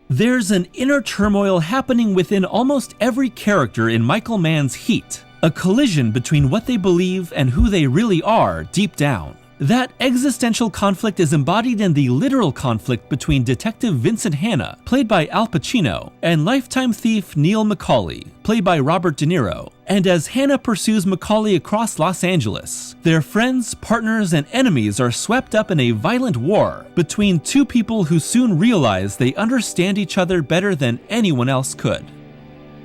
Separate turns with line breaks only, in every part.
There's an inner turmoil happening within almost every character in Michael Mann's Heat, a collision between what they believe and who they really are deep down. That existential conflict is embodied in the literal conflict between Detective Vincent Hanna, played by Al Pacino, and lifetime thief Neil McCauley, played by Robert De Niro. And as Hanna pursues McCauley across Los Angeles, their friends, partners, and enemies are swept up in a violent war between two people who soon realize they understand each other better than anyone else could.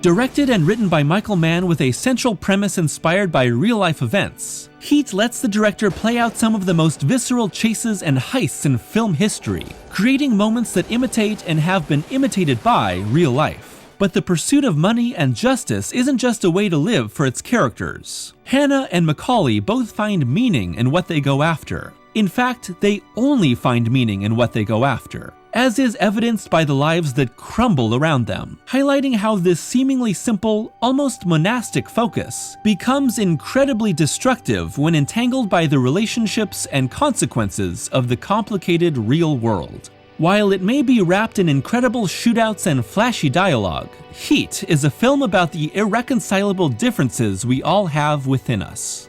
Directed and written by Michael Mann with a central premise inspired by real-life events, Heat lets the director play out some of the most visceral chases and heists in film history, creating moments that imitate and have been imitated by real life. But the pursuit of money and justice isn't just a way to live for its characters. Hanna and McCauley both find meaning in what they go after. In fact, they only find meaning in what they go after, as is evidenced by the lives that crumble around them, highlighting how this seemingly simple, almost monastic focus becomes incredibly destructive when entangled by the relationships and consequences of the complicated real world. While it may be wrapped in incredible shootouts and flashy dialogue, Heat is a film about the irreconcilable differences we all have within us.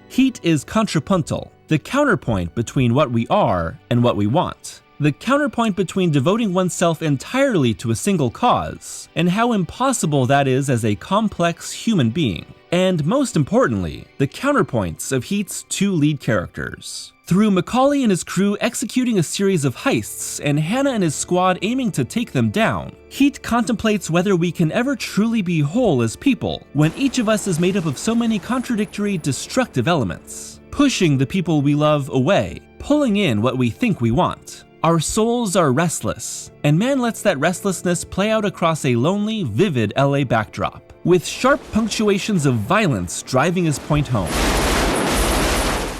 Heat is contrapuntal, the counterpoint between what we are and what we want. The counterpoint between devoting oneself entirely to a single cause, and how impossible that is as a complex human being. And most importantly, the counterpoints of Heat's two lead characters. Through McCauley and his crew executing a series of heists and Hanna and his squad aiming to take them down, Heat contemplates whether we can ever truly be whole as people when each of us is made up of so many contradictory, destructive elements, pushing the people we love away, pulling in what we think we want. Our souls are restless, and Mann lets that restlessness play out across a lonely, vivid LA backdrop, with sharp punctuations of violence driving his point home.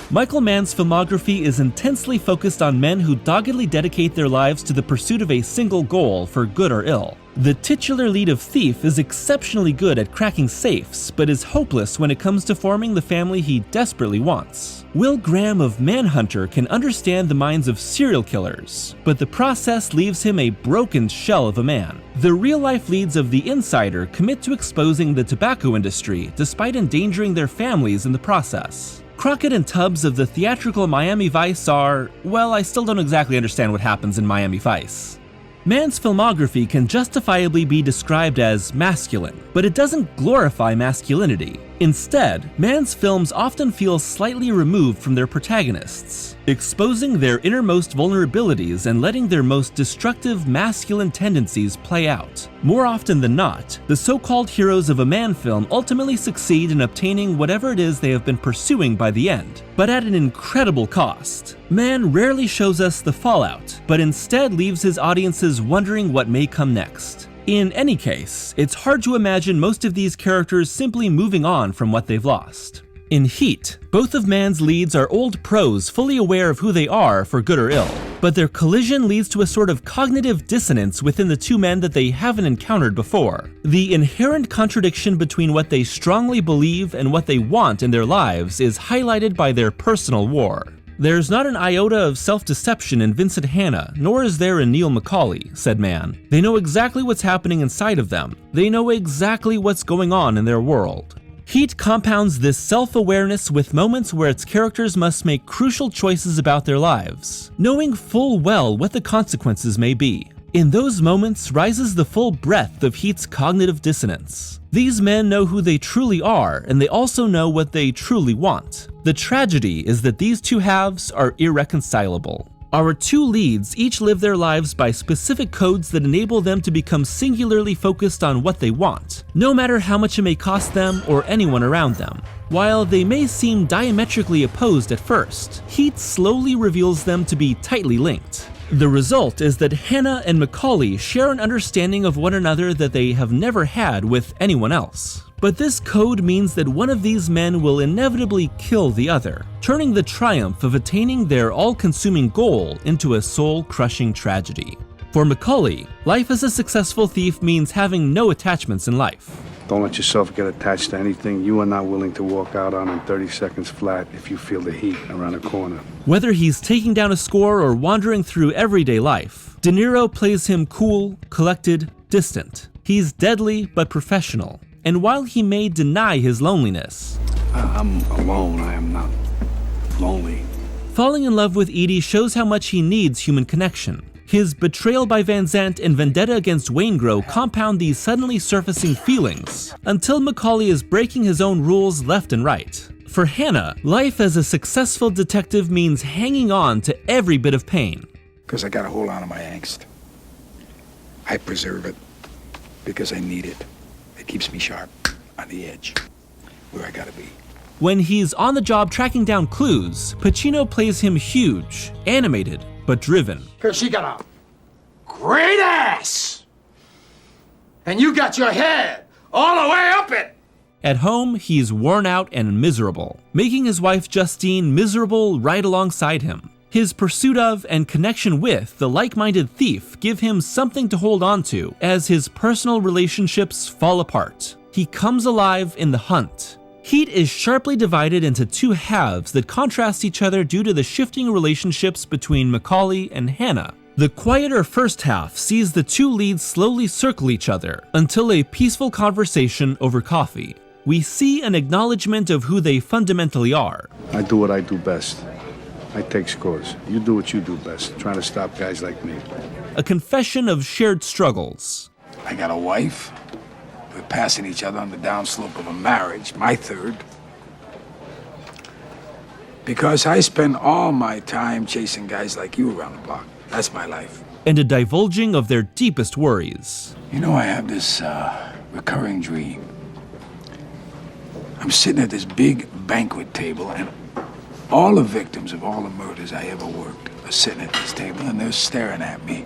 Michael Mann's filmography is intensely focused on men who doggedly dedicate their lives to the pursuit of a single goal, for good or ill. The titular lead of Thief is exceptionally good at cracking safes, but is hopeless when it comes to forming the family he desperately wants. Will Graham of Manhunter can understand the minds of serial killers, but the process leaves him a broken shell of a man. The real-life leads of The Insider commit to exposing the tobacco industry despite endangering their families in the process. Crockett and Tubbs of the theatrical Miami Vice are, well, I still don't exactly understand what happens in Miami Vice. Mann's filmography can justifiably be described as masculine, but it doesn't glorify masculinity. Instead, Mann's films often feel slightly removed from their protagonists, exposing their innermost vulnerabilities and letting their most destructive masculine tendencies play out. More often than not, the so-called heroes of a Mann film ultimately succeed in obtaining whatever it is they have been pursuing by the end, but at an incredible cost. Mann rarely shows us the fallout, but instead leaves his audiences wondering what may come next. In any case, it's hard to imagine most of these characters simply moving on from what they've lost. In Heat, both of Mann's leads are old pros fully aware of who they are for good or ill, but their collision leads to a sort of cognitive dissonance within the two men that they haven't encountered before. The inherent contradiction between what they strongly believe and what they want in their lives is highlighted by their personal war. There's not an iota of self-deception in Vincent Hanna, nor is there in Neil McCauley, said Mann. They know exactly what's happening inside of them. They know exactly what's going on in their world. Heat compounds this self-awareness with moments where its characters must make crucial choices about their lives, knowing full well what the consequences may be. In those moments rises the full breadth of Heat's cognitive dissonance. These men know who they truly are, and they also know what they truly want. The tragedy is that these two halves are irreconcilable. Our two leads each live their lives by specific codes that enable them to become singularly focused on what they want, no matter how much it may cost them or anyone around them. While they may seem diametrically opposed at first, Heat slowly reveals them to be tightly linked. The result is that Hanna and McCauley share an understanding of one another that they have never had with anyone else. But this code means that one of these men will inevitably kill the other, turning the triumph of attaining their all-consuming goal into a soul-crushing tragedy. For McCauley, life as a successful thief means having no attachments in life.
Don't let yourself get attached to anything you are not willing to walk out on in 30 seconds flat if you feel the heat around the corner.
Whether he's taking down a score or wandering through everyday life, De Niro plays him cool, collected, distant. He's deadly but professional. And while he may deny his loneliness,
I'm alone. I am not lonely.
falling in love with Edie shows how much he needs human connection. His betrayal by Van Zandt and vendetta against Waingro compound these suddenly surfacing feelings, until Macaulay is breaking his own rules left and right. For Hannah, life as a successful detective means hanging on to every bit of pain.
Because I got to hold on to my angst. I preserve it because I need it. It keeps me sharp, on the edge, where I gotta be.
When he's on the job tracking down clues, Pacino plays him huge, animated, but driven.
Because she got a great ass. And you got your head all the way up it.
At home, he's worn out and miserable, making his wife Justine miserable right alongside him. His pursuit of and connection with the like-minded thief give him something to hold on to as his personal relationships fall apart. He comes alive in the hunt. Heat is sharply divided into two halves that contrast each other due to the shifting relationships between Macaulay and Hannah. The quieter first half sees the two leads slowly circle each other until a peaceful conversation over coffee. We see an acknowledgement of who they fundamentally are.
I do what I do best. I take scores. You do what you do best, trying to stop guys like me.
A confession of shared struggles.
I got a wife. We're passing each other on the downslope of a marriage, my third. Because I spend all my time chasing guys like you around the block. That's my life.
And a divulging of their deepest worries.
You know, I have this recurring dream. I'm sitting at this big banquet table, and all the victims of all the murders I ever worked are sitting at this table, and they're staring at me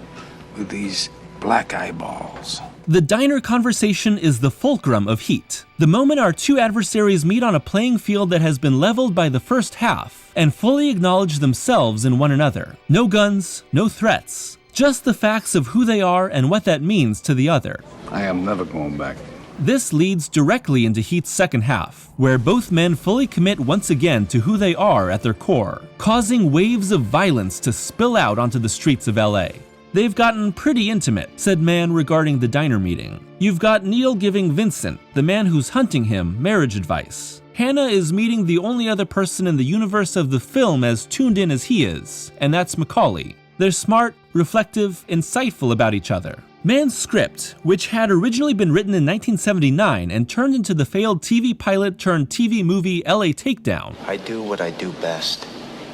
with these black eyeballs.
The diner conversation is the fulcrum of Heat, the moment our two adversaries meet on a playing field that has been leveled by the first half and fully acknowledge themselves in one another. No guns, no threats, just the facts of who they are and what that means to the other.
I am never going back.
This leads directly into Heat's second half, where both men fully commit once again to who they are at their core, causing waves of violence to spill out onto the streets of LA. They've gotten pretty intimate, said Mann regarding the diner meeting. You've got Neil giving Vincent, the man who's hunting him, marriage advice. Hannah is meeting the only other person in the universe of the film as tuned in as he is, and that's Macaulay. They're smart, reflective, insightful about each other. Mann's script, which had originally been written in 1979 and turned into the failed TV pilot turned TV movie LA Takedown,
I do what I do best.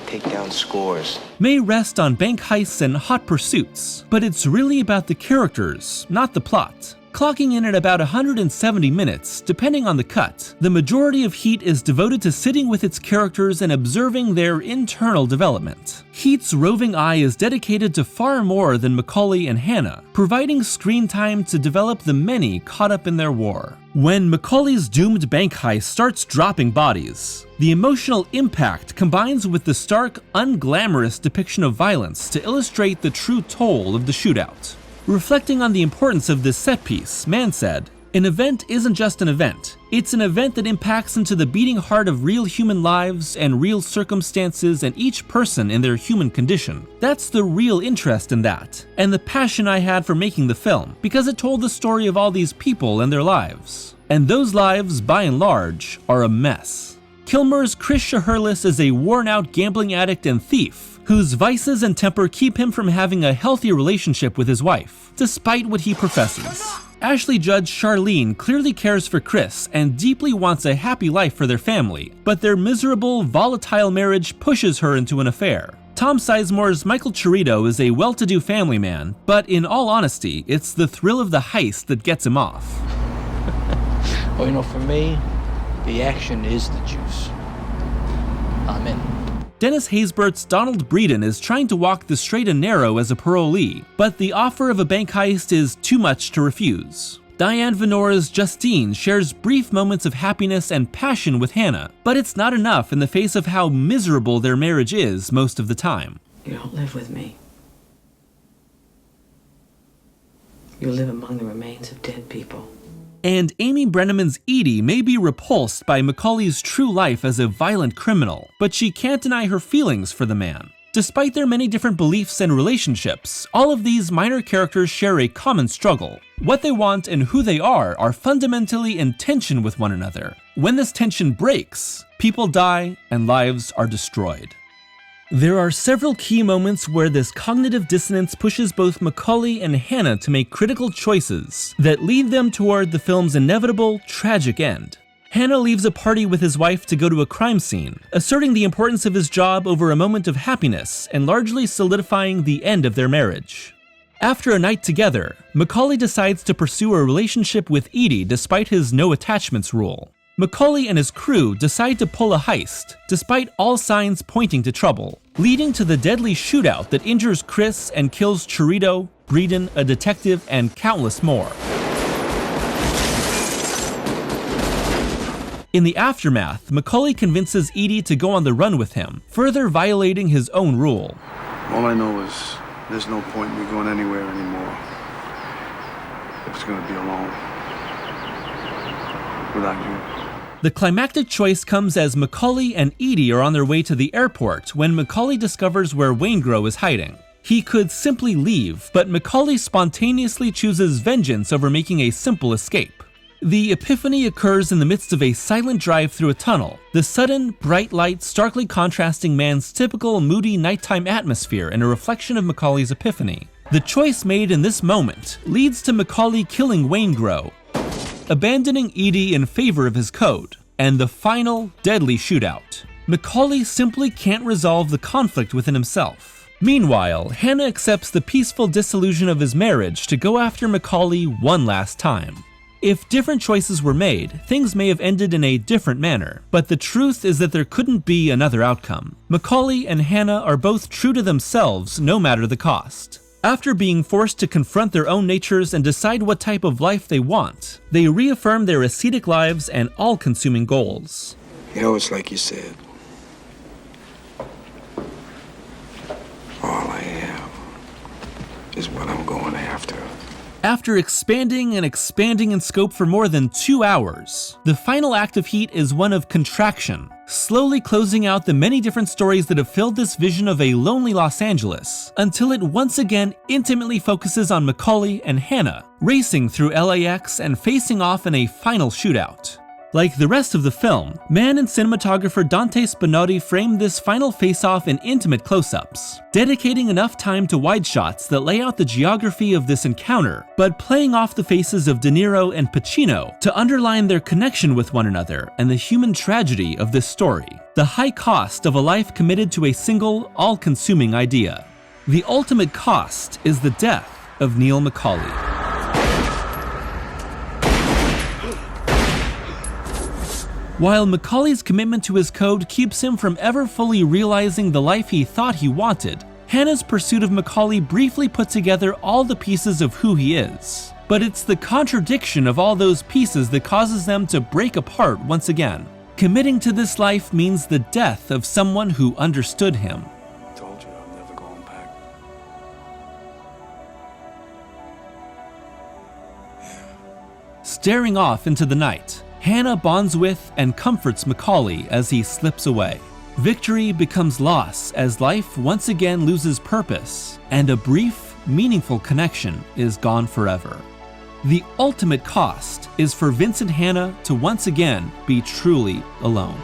Take down scores.
may rest on bank heists and hot pursuits, but it's really about the characters, not the plot. Clocking in at about 170 minutes, depending on the cut, the majority of Heat is devoted to sitting with its characters and observing their internal development. Heat's roving eye is dedicated to far more than Macaulay and Hannah, providing screen time to develop the many caught up in their war. When Macaulay's doomed bank heist starts dropping bodies, the emotional impact combines with the stark, unglamorous depiction of violence to illustrate the true toll of the shootout. Reflecting on the importance of this set piece, Mann said, "An event isn't just an event. It's an event that impacts into the beating heart of real human lives and real circumstances and each person in their human condition. That's the real interest in that, and the passion I had for making the film, because it told the story of all these people and their lives. And those lives, by and large, are a mess." Kilmer's Chris Shaherlis is a worn-out gambling addict and thief whose vices and temper keep him from having a healthy relationship with his wife, despite what he professes. Ashley Judd Charlene clearly cares for Chris and deeply wants a happy life for their family, but their miserable, volatile marriage pushes her into an affair. Tom Sizemore's Michael Chirito is a well-to-do family man, but in all honesty, it's the thrill of the heist that gets him off.
Well, you know, for me, the action is the juice. I'm in.
Dennis Haysbert's Donald Breeden is trying to walk the straight and narrow as a parolee, but the offer of a bank heist is too much to refuse. Diane Venora's Justine shares brief moments of happiness and passion with Hannah, but it's not enough in the face of how miserable their marriage is most of the time.
You don't live with me. You live among the remains of dead people.
And Amy Brenneman's Edie may be repulsed by Macaulay's true life as a violent criminal, but she can't deny her feelings for the man. Despite their many different beliefs and relationships, all of these minor characters share a common struggle. What they want and who they are fundamentally in tension with one another. When this tension breaks, people die and lives are destroyed. There are several key moments where this cognitive dissonance pushes both Macaulay and Hannah to make critical choices that lead them toward the film's inevitable, tragic end. Hannah leaves a party with his wife to go to a crime scene, asserting the importance of his job over a moment of happiness and largely solidifying the end of their marriage. After a night together, Macaulay decides to pursue a relationship with Edie despite his no attachments rule. Macaulay and his crew decide to pull a heist, despite all signs pointing to trouble, leading to the deadly shootout that injures Chris and kills Chirito, Breeden, a detective, and countless more. In the aftermath, Macaulay convinces Edie to go on the run with him, further violating his own rule.
All I know is there's no point in me going anywhere anymore. It's gonna be alone. Without you.
The climactic choice comes as Macaulay and Edie are on their way to the airport when Macaulay discovers where Waingro is hiding. He could simply leave, but Macaulay spontaneously chooses vengeance over making a simple escape. The epiphany occurs in the midst of a silent drive through a tunnel, the sudden, bright light starkly contrasting Mann's typical moody nighttime atmosphere and a reflection of Macaulay's epiphany. The choice made in this moment leads to Macaulay killing Waingro, abandoning Edie in favor of his code, and the final, deadly shootout. Macaulay simply can't resolve the conflict within himself. Meanwhile, Hannah accepts the peaceful dissolution of his marriage to go after Macaulay one last time. If different choices were made, things may have ended in a different manner, but the truth is that there couldn't be another outcome. Macaulay and Hannah are both true to themselves no matter the cost. After being forced to confront their own natures and decide what type of life they want, they reaffirm their ascetic lives and all-consuming goals.
You know, it's like you said. All I have is what I'm going after.
After expanding and expanding in scope for more than 2 hours, the final act of Heat is one of contraction, slowly closing out the many different stories that have filled this vision of a lonely Los Angeles, until it once again intimately focuses on Macaulay and Hannah, racing through LAX and facing off in a final shootout. Like the rest of the film, Mann and cinematographer Dante Spinotti framed this final face-off in intimate close-ups, dedicating enough time to wide shots that lay out the geography of this encounter, but playing off the faces of De Niro and Pacino to underline their connection with one another and the human tragedy of this story. The high cost of a life committed to a single, all-consuming idea. The ultimate cost is the death of Neil Macaulay. While Macaulay's commitment to his code keeps him from ever fully realizing the life he thought he wanted, Hannah's pursuit of Macaulay briefly put together all the pieces of who he is. But it's the contradiction of all those pieces that causes them to break apart once again. Committing to this life means the death of someone who understood him.
I told you I'm never going back.
Staring off into the night, Hannah bonds with and comforts Macaulay as he slips away. Victory becomes loss as life once again loses purpose, and a brief, meaningful connection is gone forever. The ultimate cost is for Vincent Hanna to once again be truly alone.